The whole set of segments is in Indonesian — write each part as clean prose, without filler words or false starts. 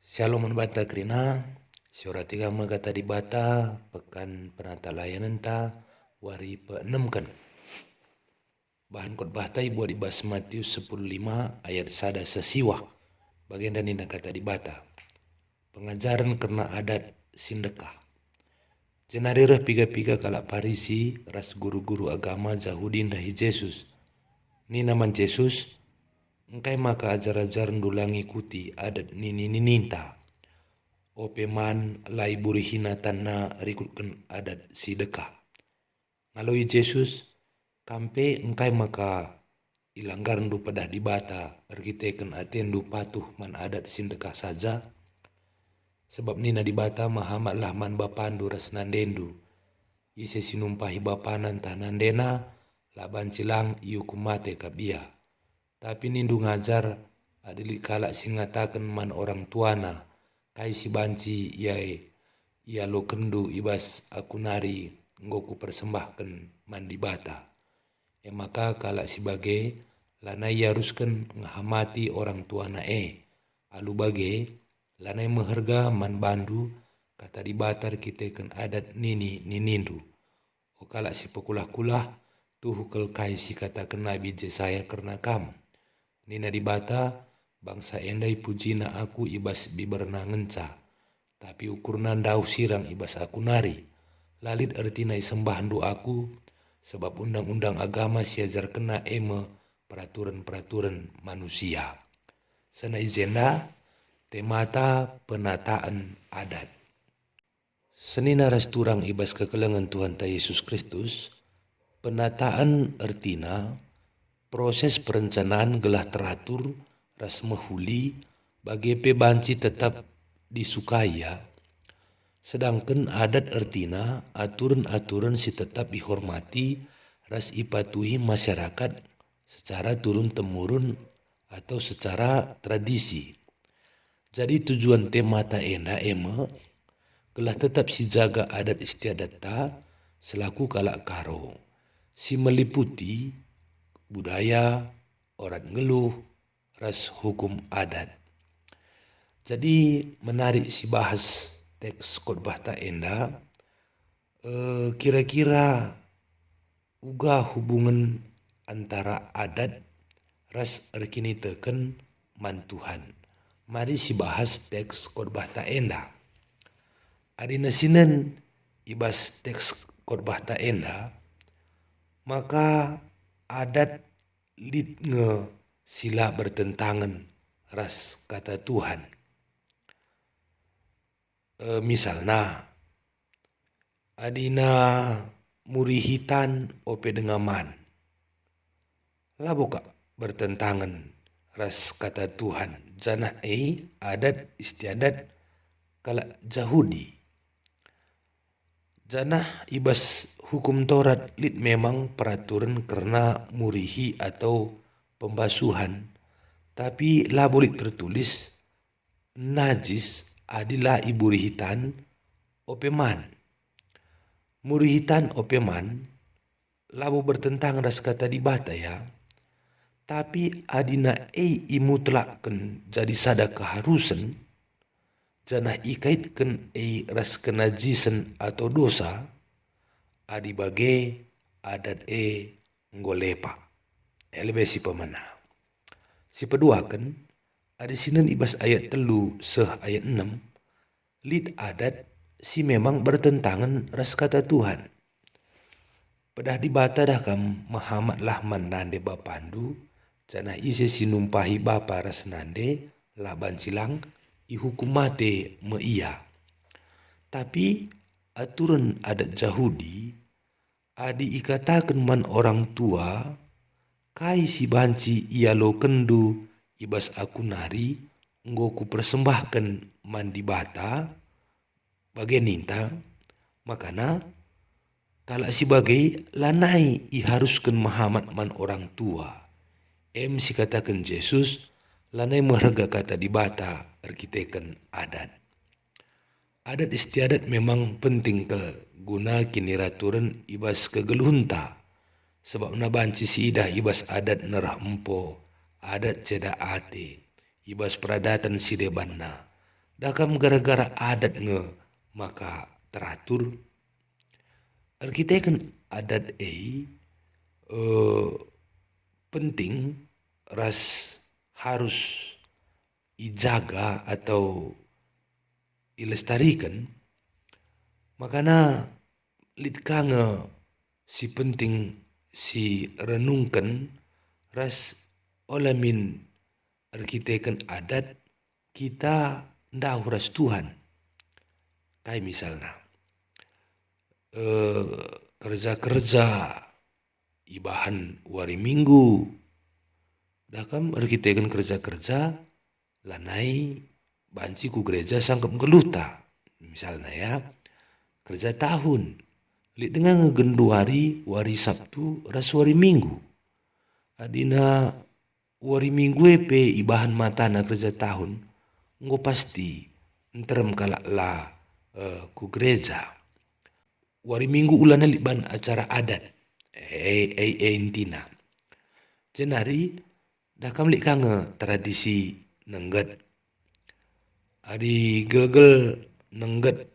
Shalom bata krina, tiga magata di bata, pekan penata layanan ta, wari pe-6 kan. Bahan khotbah ta buat dibahas Matius 10:5 ayat sada sesiwa. Bagian dari kata di bata. Pengajaran karena adat sindekah. Jenarira piga-piga kalak Parisi, ras guru-guru agama Yahudi dahi Yesus. Ni naman Yesus, engkai maka ajar-ajar ndulang ikuti adat nini ninta. Opeman lai burihina tanna rikutkan adat sidekah. Ngaloi Yesus, kampe engkai maka ilanggar ndu pedah di bata, erkiteken atendu patuh man adat sindekah saja. Sebab nina di bata mahamat lah man bapandu ras nandendu. Ise sinumpahi bapanan tanandena, laban cilang iukum mate kabia. Tapi nindu ngajar adili kalak singatakan man orang tuana, kai si banci ia lo kendu ibas aku nari ngoku persembahkan man di bata. Maka kalak sebagai lanai haruskan ngahamati orang tuana alu bage lanai meharga man bandu kata di batar kita kan adat nini ninindu. O kalak si pekulah-kulah tuh kai si katakan Nabi Jesaya karena kam. Nina di bata bangsa endai pujina aku ibas biberna ngenca. Tapi ukurna ndau sirang ibas aku nari. Lalit artina sembahandu aku. Sebab undang-undang agama siajar kena peraturan-peraturan manusia. Sana izenda temata penataan adat. Senina rasturang ibas kekelengan Tuhan ta Yesus Kristus. Penataan artina proses perencanaan gelah teratur ras mehuli bagi pebanci tetap disukai ya. Sedangkan adat artina aturan-aturan si tetap dihormati ras ipatuhi masyarakat secara turun-temurun atau secara tradisi. Jadi tujuan temata ema gelah tetap si jaga adat istiadat ta selaku kalak karo. Si meliputi budaya, orang ngeluh, ras hukum adat. Jadi menarik si bahas teks khotbah ta enda, kira-kira uga hubungan antara adat ras erkini teken man Tuhan. Mari si bahas teks khotbah ta enda. Adina sinen ibas teks khotbah ta enda, maka adat lid nge sila bertentangan ras kata Tuhan. Misalnya adina murihitan ope dengaman. Laboka bertentangan ras kata Tuhan. Janah adat istiadat kalak Yahudi. Janah ibas hukum Taurat lid memang peraturan karena murihi atau pembasuhan. Tapi lah boleh tertulis najis adilah iburihitan opeman. Murihitan opeman labu bertentang ras kata di bata ya. Tapi adina imutlakan jadi sada keharusan. Janah ikaitkan ras kenajisan atau dosa. Adi bage adat ngolepa. Lebih si pemana. Si pedua kan. Ada sinan ibas ayat 3 ayat 6. Lid adat si memang bertentangan ras kata Tuhan. Pedah di bata dah kam Muhammad lahman nande bapandu. Janah ise sinumpahi bapa ras nande. Laban silang ihukum mate meia. Tapi aturan adat Yahudi. Adi ikatakan man orang tua. Kai si banci ia lo kendu. Ibas aku nari, nggoku persembahkan mandi bata, bagai ninta, makana kalak si bagai lanai iharuskan Muhammad man orang tua. Si katakan Yesus, lanai meharga kata di bata, erkitekan adat. Adat istiadat memang penting ke guna kini raturan ibas kegeluhunta. Sebab nabanci si idah ibas adat nerah empo. Adat ceda ate, ibas peradatan si debanna. Dakam gara-gara adat nge maka teratur. Kita kan adat penting ras harus ijaga atau ilestarikan. Makanya lit kange si penting si renungkan ras olamin arkiteken adat kita ndah ras Tuhan. Kayak misalnya kerja-kerja ibahan wari minggu. Dakam arkiteken kerja-kerja lanai banci ku gereja sangkep geluta. Misalnya ya, kerja tahun. Li dengan ngegendu wari Sabtu, ras wari Minggu. Adina wari Minggu pe ibahan matana kerja tahun. Ngo pasti enterem kalak la ku gereja. Wari Minggu ulana liban acara adat. Intina. Jenari dakam li kange tradisi nengget. Adi gel nengget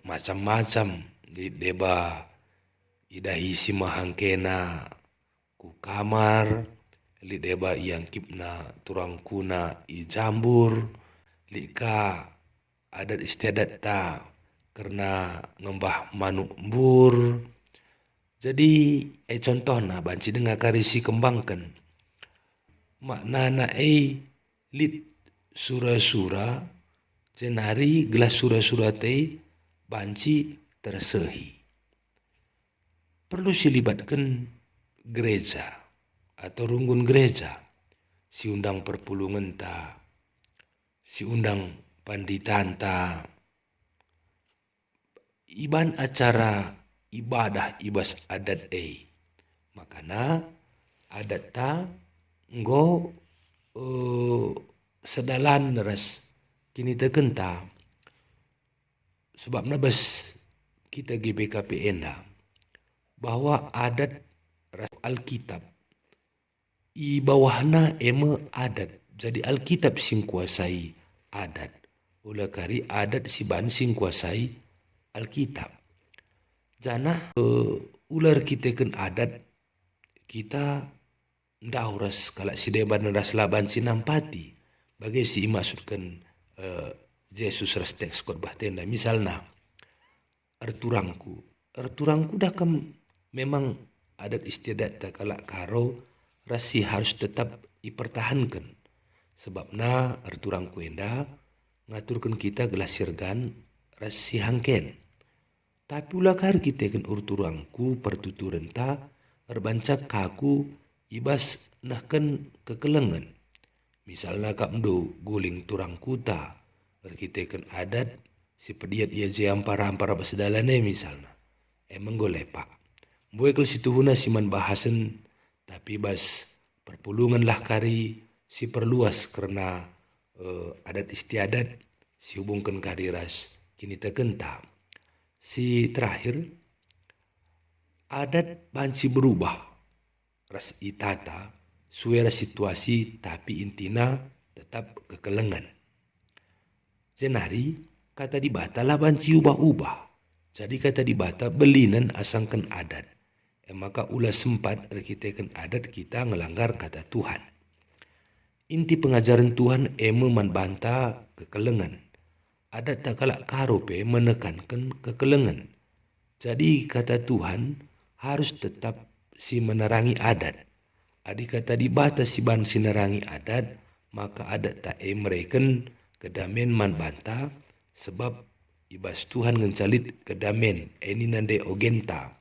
macam-macam di deba idahi si mahangkena ku kamar li deba yang kipna turang kuna i jambur lika adat istiadat ta karena ngembah manuk embur. Jadi contohna banci dengar karisi kembangkan maknana lit sura-sura jenari gelas sura-sura teh banci tersehi. Perlu silibatkan gereja atau runggun gereja. Si undang perpulungan ta, si undang panditan ta. Iban acara ibadah ibas adat makana adat ta nggo sedalan ras kini terkenta sebabnya bes kita GBKPN bahwa adat ras Alkitab i bawahna adat jadi Alkitab sing kuasai adat ulah kari adat si ban sing kuasai Alkitab jana ular kita kan adat kita ndah ras kalak si deban ras laban si nampati bagai si maksudkan Yesus ras teks khotbah tenda misalnya Arturangku dah kan memang adat istiadat tak kalak karo rasi harus tetap dipertahankan sebabna Arturangku enda ngaturkan kita gelas sirgan rasi hangken tapi ulah kar kita kan Arturangku pertuturan ta erbancak kaku ibas nahkan kekelengan misalnya kamdo guling turang kuta arkiteken adat si pediat ia je ampara basedalane misalnya emang golepak boy kel situhuna siman bahasen tapi bas perpulungan lah kari si perluas karena adat istiadat si hubungkan kadiras kini terkenta si terakhir adat banci berubah ras itata suara situasi tapi intina tetap kekelengan. Jenari kata di bata laban si ubah-ubah. Jadi kata di bata belinan asangkan adat. Maka ulah sempat arkiteken adat kita ngelanggar kata Tuhan. Inti pengajaran Tuhan membantah kekelengan. Adat tak kalak karope menekankan kekelengan. Jadi kata Tuhan harus tetap si menerangi adat. Adik kata di batas si ban sinerangi adat, maka adat tak mereken kedamen man banta sebab ibas Tuhan ngencalit kedamen ini nande ogenta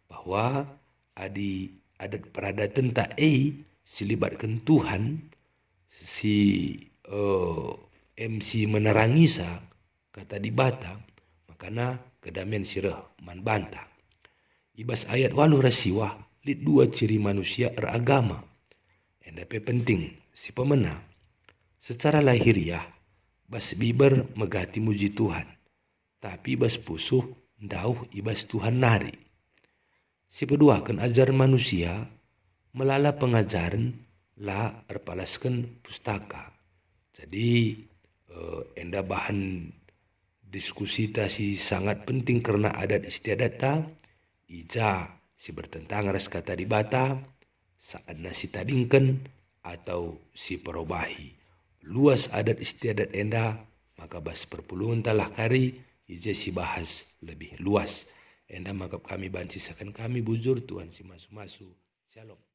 bahwa adi adat peradatan tak silibatkan Tuhan si MC menerangi sa kata di bata makana kedamen sirah man banta ibas ayat walu rasiwah lit dua ciri manusia beragama. NDP penting si pemena secara lahiriah bas biber megati muji Tuhan. Tapi bas pusuh ndauh ibas Tuhan nari. Si kedua kan ajaran manusia melala pengajaran la erpalaskan pustaka. Jadi enda bahan diskusi ta si sangat penting karena adat istiadat ta ija si bertentangan ras kata di bata saat nasi tadingkan atau si perubahi luas adat istiadat enda maka bas perpuluhan talah kari ija si bahas lebih luas enda maka kami banci sakan kami bujur Tuhan si masu-masu shalom.